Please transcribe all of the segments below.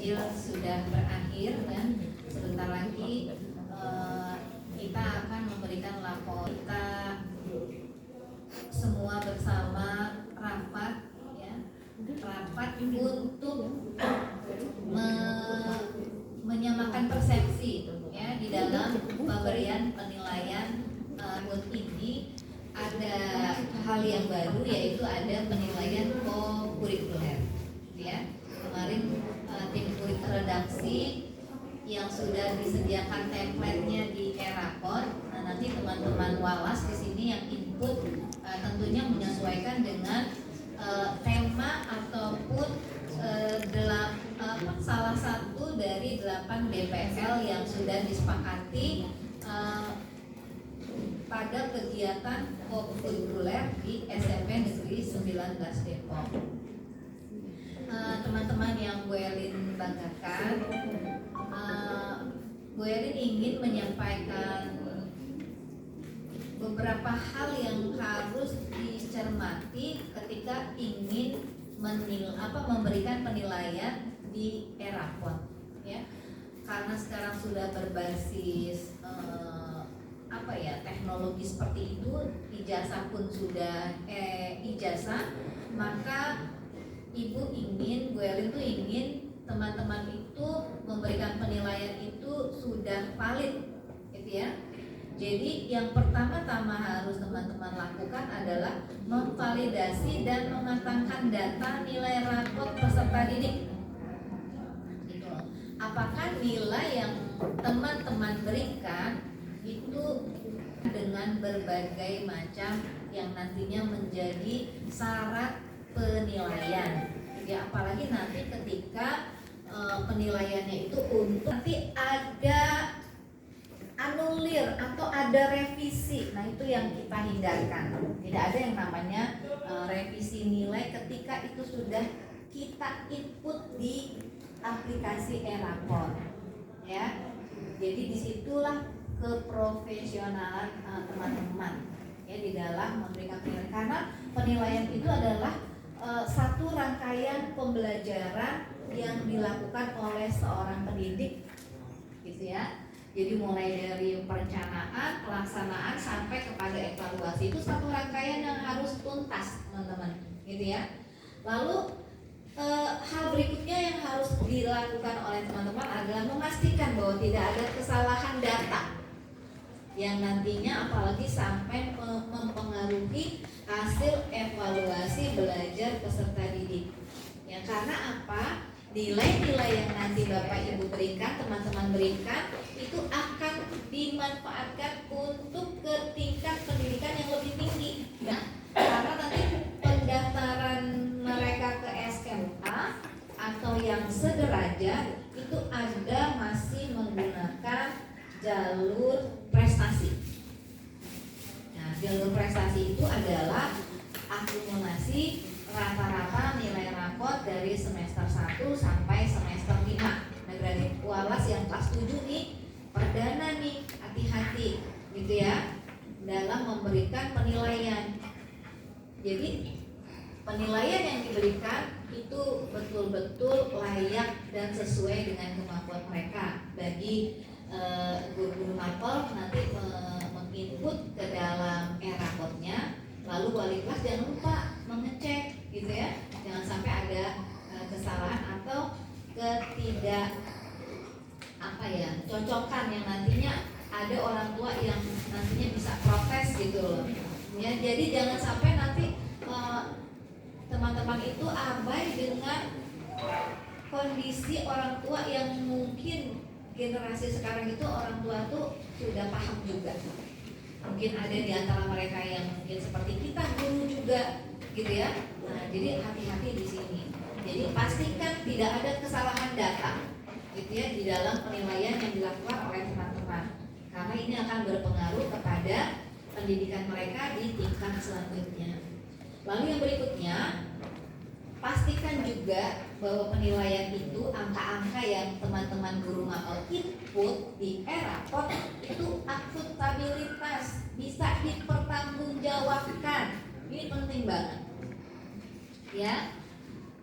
ganjil sudah berakhir dan sebentar lagi kita akan memberikan lapor. Kita semua bersama rapat untuk menyamakan persepsi ya di dalam pemberian penilaian tahun ini. Ada hal yang baru, yaitu ada penilaian co-kurikuler ya. Kemarin tim redaksi yang sudah disediakan template-nya di Erapon. Nah, nanti teman-teman walas di sini yang input tentunya menyesuaikan dengan tema ataupun salah satu dari 8 DPL yang sudah disepakati pada kegiatan co-kurikuler di SMP Negeri 19 Depok. Teman-teman yang Bu Elin banggakan, Bu Elin ingin menyampaikan beberapa hal yang harus dicermati ketika ingin memberikan penilaian di Erapon ya. Karena sekarang sudah berbasis teknologi seperti itu, ijazah pun sudah ijazah, maka Bu Elin tuh ingin teman-teman itu memberikan penilaian itu sudah valid gitu ya. Jadi yang pertama-tama harus teman-teman lakukan adalah memvalidasi dan mematangkan data nilai rapor peserta didik. Gitu. Apakah nilai yang teman-teman berikan itu dengan berbagai macam yang nantinya menjadi syarat penilaian. Ya, apalagi nanti ketika penilaiannya itu untuk nanti ada anulir atau ada revisi. Nah, itu yang kita hindarkan. Tidak ada yang namanya revisi nilai ketika itu sudah kita input di aplikasi Erapon. Ya. Jadi disitulah keprofesionalan teman-teman ya di dalam memberikan penilaian, karena penilaian itu adalah satu rangkaian pembelajaran yang dilakukan oleh seorang pendidik gitu ya. Jadi mulai dari perencanaan, pelaksanaan sampai kepada evaluasi, itu satu rangkaian yang harus tuntas teman-teman gitu ya. Lalu hal berikutnya yang harus dilakukan oleh teman-teman adalah memastikan bahwa tidak ada kesalahan data yang nantinya apalagi sampai mempengaruhi hasil evaluasi belajar peserta didik. Ya, karena apa? Nilai-nilai yang nanti Bapak Ibu berikan, teman-teman berikan, itu akan dimanfaatkan untuk ke tingkat pendidikan yang lebih tinggi. Nah, karena nanti pendaftaran mereka ke SMA atau yang sederajat itu ada masih menggunakan jalur prestasi. Nah, jalur prestasi itu adalah akumulasi rata-rata nilai rapor dari semester 1 sampai semester 5. Nah, gradik walas yang kelas 7 nih, perdana nih, hati-hati gitu ya dalam memberikan penilaian. Jadi penilaian yang diberikan itu betul-betul layak dan sesuai dengan kemampuan mereka. Bagi guru-guru mapel nanti menginput ke dalam Erapornya, lalu wali kelas jangan lupa mengecek gitu ya, jangan sampai ada kesalahan atau cocokan yang nantinya ada orang tua yang nantinya bisa protes gitu loh ya. Jadi jangan sampai nanti teman-teman itu abai dengan kondisi orang tua yang mungkin generasi sekarang itu orang tua tuh sudah paham juga. Mungkin ada di antara mereka yang mungkin seperti kita guru juga gitu ya. Nah, jadi hati-hati di sini. Jadi pastikan tidak ada kesalahan data gitu ya di dalam penilaian yang dilakukan oleh teman-teman. Karena ini akan berpengaruh kepada pendidikan mereka di tingkat selanjutnya. Lalu yang berikutnya, pastikan juga bahwa penilaian itu angka-angka yang teman-teman guru mapel input di Erapon itu akuntabilitas, bisa dipertanggungjawabkan. Ini penting banget. Ya.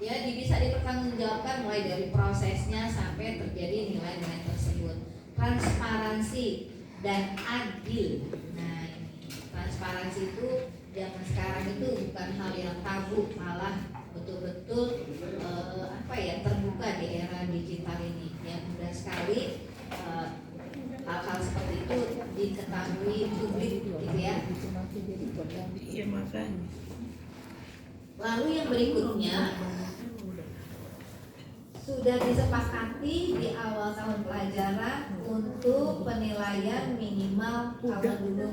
Ya, bisa dipertanggungjawabkan mulai dari prosesnya sampai terjadi nilai-nilai tersebut. Transparansi dan adil. Nah, ini transparansi itu zaman sekarang itu bukan hal yang tabu, malah betul-betul terbuka di era digital ini. Ya, mudah sekali hal-hal seperti itu diketahui publik, gitu ya. Iya, makanya. Lalu yang berikutnya sudah disepakati di awal tahun pelajaran untuk penilaian minimal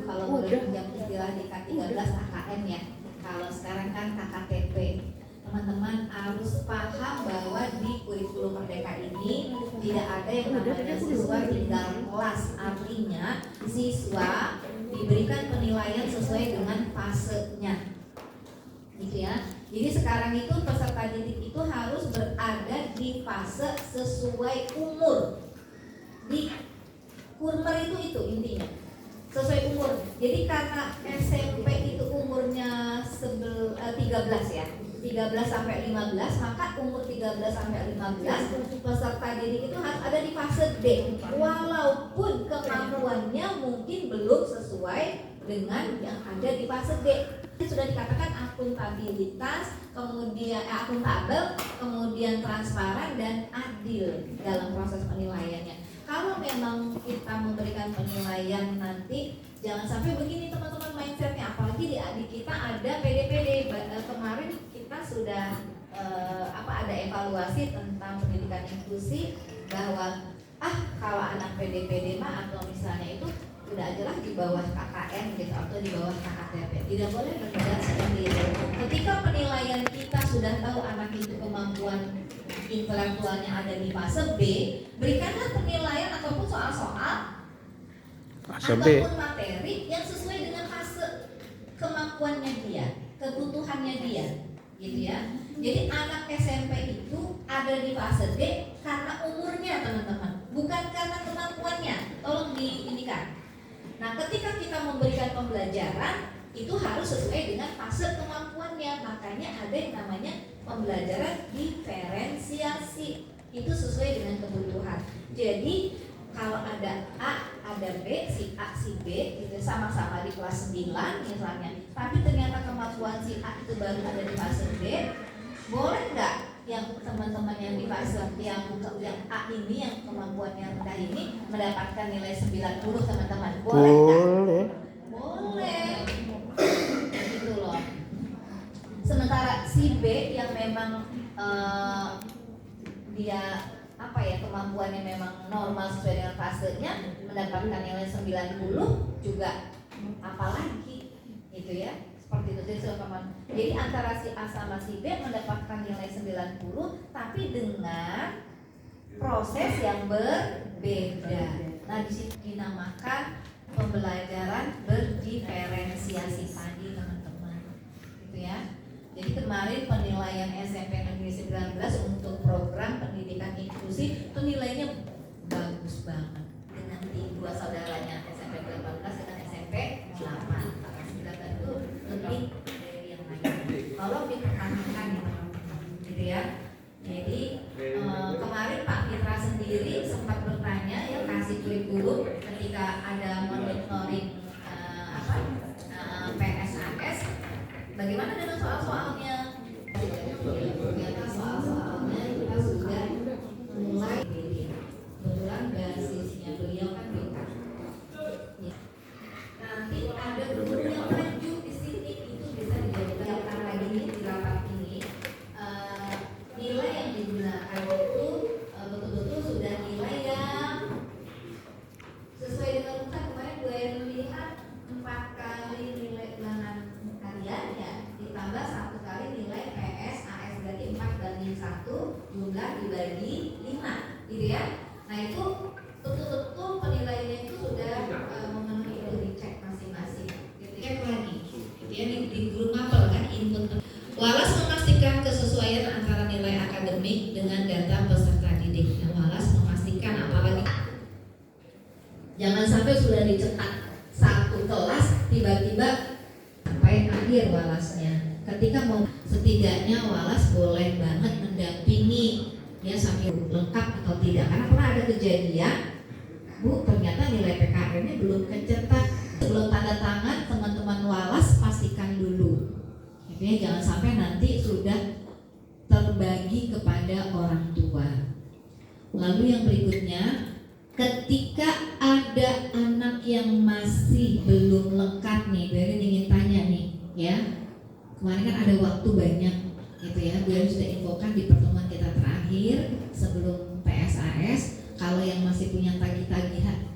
kalau boleh pinjam istilah di K13 KKM ya. Kalau sekarang kan KKTP. Teman-teman harus paham bahwa di kurikulum Merdeka ini tidak ada yang namanya siswa tinggal kelas. Artinya siswa diberikan penilaian sesuai dengan fasenya, gitu ya. Jadi sekarang itu peserta didik itu harus berada di fase sesuai umur. Di kurmer itu intinya sesuai umur. Jadi karena SMP itu umurnya 13 ya, 13 sampai 15, maka umur 13 sampai 15 peserta didik itu harus ada di fase D. Walaupun kemampuannya mungkin belum sesuai dengan yang ada di fase D. Sudah dikatakan akuntabilitas, kemudian akuntabel, kemudian transparan dan adil dalam proses penilaiannya. Kalau memang kita memberikan penilaian nanti, jangan sampai begini teman-teman mindsetnya. Apalagi di kita ada PDPD. Kemarin kita sudah ada evaluasi tentang pendidikan inklusi, bahwa kalau anak PDPD atau misalnya itu udah aja lah di bawah KKN gitu atau di bawah KKTP, tidak boleh berpegang sendiri. Ketika penilaian kita sudah tahu anak itu kemampuan intelektualnya ada di fase B, berikanlah penilaian ataupun soal-soal ataupun materi yang sesuai dengan fase kemampuannya dia, kebutuhannya dia, gitu ya. Jadi anak SMP itu ada di fase D karena umurnya teman-teman, bukan karena kemampuannya. Tolong diindikan. Nah, ketika kita memberikan pembelajaran itu harus sesuai dengan fase kemampuannya. Makanya ada yang namanya pembelajaran diferensiasi. Itu sesuai dengan kebutuhan. Jadi kalau ada A, ada B, si A, si B gitu, sama-sama di kelas 9 misalnya, tapi ternyata kemampuan si A itu baru ada di fase B, boleh nggak yang teman-teman yang di fase yang A ini, yang kemampuannya rendah ini mendapatkan nilai 90 teman-teman? Boleh nggak? Boleh. Gitu loh. Sementara si B yang memang dia kemampuannya memang normal sesuai dengan fasenya, mendapatkan nilai 90 juga, apalagi gitu ya. Seperti itu. Jadi antara si A sama si B mendapatkan nilai 90 tapi dengan proses yang berbeda. Nah, di situ dinamakan pembelajaran berdiferensiasi tadi teman-teman. Gitu ya. Jadi kemarin penilaian SMP Negeri 19 untuk program pendidikan inklusi itu nilainya bagus banget dengan dua saudaranya, SMP 18 dengan SMP 8. Itu lebih dari yang lain. Tolong dipertahankan ya teman-teman, gitu ya. Jadi kemarin Pak Fitra sendiri sempat bertanya ya, kasih kurikulum ketika ada monitoring PSAS, bagaimana dengan soal-soalnya? Ternyata soal-soalnya kita sudah mulai. Kebetulan basisnya beliau kan BK. Nanti ada guru yang maju di sini, itu bisa dijadikan lagi di rapat ini. Nilai yang digunakan itu betul-betul sudah nilai yang sesuai dengan rutan. Kemarin gue yang melihat 4 kali nilai ulangan kalian ya, ditambah 1 kali nilai PS AS, berarti 4 banding 1 jumlah dibagi 5, gitu ya. Nah itu betul-betul penilaiannya itu sudah memenuhi, itu dicek masing-masing. Dicek lagi, gitu ya, di guru mapel kan input. Walas memastikan kesesuaian antara nilai akademik dengan data peserta didik. Nah, Walas memastikan, apalagi jangan sampai sudah dicetak satu kelas tiba-tiba sampai akhir Walasnya. Ketika mau, setidaknya Walas boleh banget sampai lengkap atau tidak. Karena pernah ada kejadian, Bu, ternyata nilai PKR-nya belum kecetak. Sebelum tanda tangan, teman-teman walas pastikan dulu. Gitu ya, jangan sampai nanti sudah terbagi kepada orang tua. Lalu yang berikutnya, ketika ada anak yang masih belum lengkap nih, Bu Erin ingin tanya nih, ya. Kemarin kan ada waktu banyak, gitu ya. Bu Erin sudah infokan di pertemuan kita terakhir sebelum PSAS, kalau yang masih punya tagih-tagihan,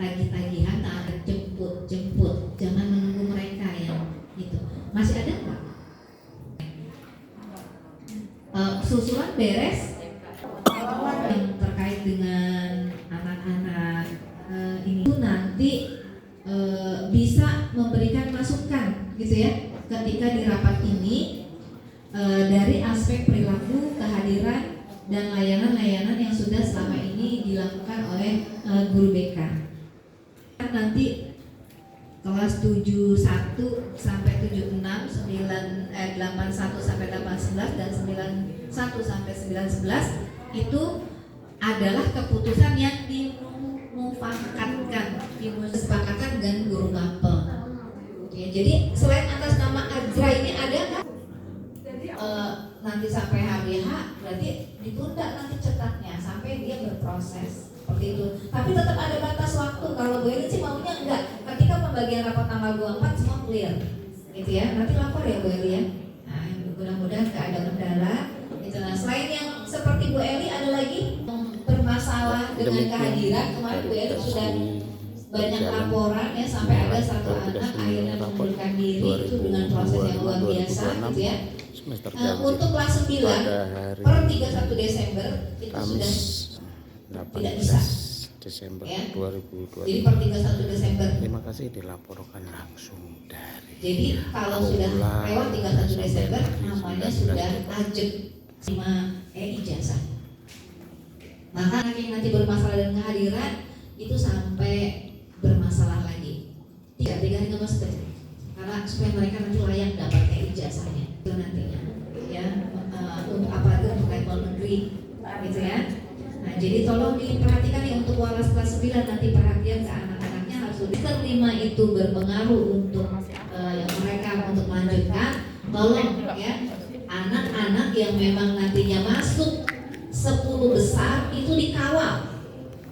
tak ada jemput, jangan menunggu mereka yang itu. Masih ada nggak? Susulan beres yang terkait dengan anak-anak ini tuh nanti bisa memberikan masukan gitu ya ketika di rapat ini dari aspek perilaku, kehadiran dan layanan-layanan yang sudah selama ini dilakukan oleh guru BK. Nanti kelas 71 sampai 76, 81 sampai 811 dan 91 sampai 911 itu adalah keputusan yang disepakatkan dengan guru mapel. Ya, jadi selain atas nama Ajra ini ada kan? Nanti sampai HBH berarti ditunda nanti cetaknya sampai dia berproses seperti itu. Tapi tetap ada batas waktu. Kalau Bu Erin sih maunya enggak. Ketika pembagian rapat tanggal 24 semua clear, gitu ya. Nanti lapor ya Bu Eli ya. Nah, mudah-mudahan nggak ada kendala. Itu. Nah, selain yang seperti Bu Eli ada lagi bermasalah dengan kehadiran. Kemarin Bu Eli sudah banyak laporan ya sampai ada satu anak akhirnya mengundurkan diri itu dengan proses yang luar biasa, gitu ya. Untuk kelas 9 per 31 Desember itu Kamis, sudah tidak bisa. Desember Ya. 2020. Jadi per 31 Desember. Terima kasih dilaporkan langsung dari. Jadi kalau sudah lewat 31 Desember namanya sudah ajek sama ijazah. Maka anak yang nanti bermasalah dengan kehadiran itu sampai bermasalah lagi. Tiga hari nggak masuk karena supaya mereka nanti layak dapat ijazahnya itu nantinya. Ya untuk apa itu untuk level negeri, gitu ya. Nah, jadi tolong diperhatikan ya untuk walas kelas 9 nanti perhatian ke anak-anaknya harus semester 5 itu berpengaruh untuk mereka untuk melanjutkan. Tolong ya anak-anak yang memang nantinya masuk 10 besar itu dikawal.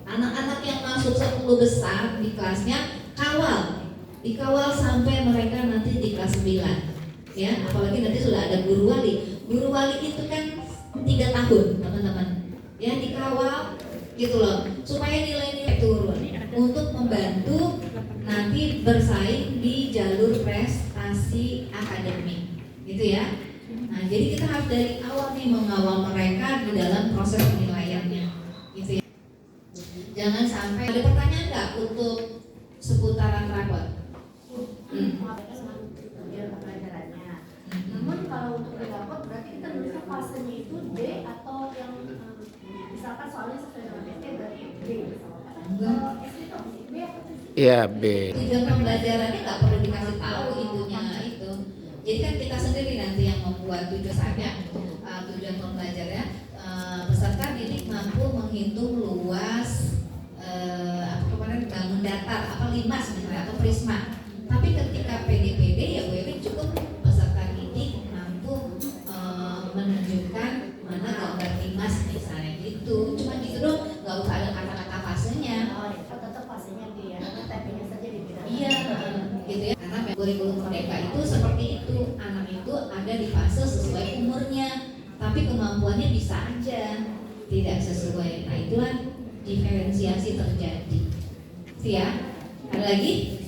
Anak-anak yang masuk 10 besar di kelasnya dikawal sampai mereka nanti di kelas 9. Ya, apalagi nanti sudah ada guru wali. Guru wali itu kan 3 tahun, teman-teman. Ya, dikawal gitu loh, supaya nilai-nilai turun untuk membantu nanti bersaing di jalur prestasi akademik, gitu ya. Nah, jadi kita harus dari awal nih mengawal mereka di dalam proses penilaiannya, gitu ya. Jangan sampai ada pertanyaan nggak untuk seputaran rapor? Namun kalau untuk rapor berarti kita nulisnya fasenya itu D atau yang misalkan soalnya sesuai dengan SD berarti D misalkan. SD itu B atau C? Iya, B. Tujuan pembelajarannya nggak perlu dikasih tahu itunya itu. Jadi kan kita sendiri nanti yang membuat tujuannya, tujuan pembelajarannya peserta didik mampu menghitung luas kemarin bangun datar limas misalnya atau prisma. Tapi ketika PDPD ya Bu Erin cukup peserta didik mampu menunjukkan mana gambar limas misalnya gitu. Cuma gitu dong, nggak usah ada kata-kata fasenya. Tetap fasenya D ya, typingnya saja dibedakan. Iya, gitu ya. Karena kurikulum merdeka itu seperti itu, anak itu ada di fase sesuai umurnya, tapi kemampuannya bisa aja tidak sesuai. Nah itulah diferensiasi terjadi. Ya, ada lagi?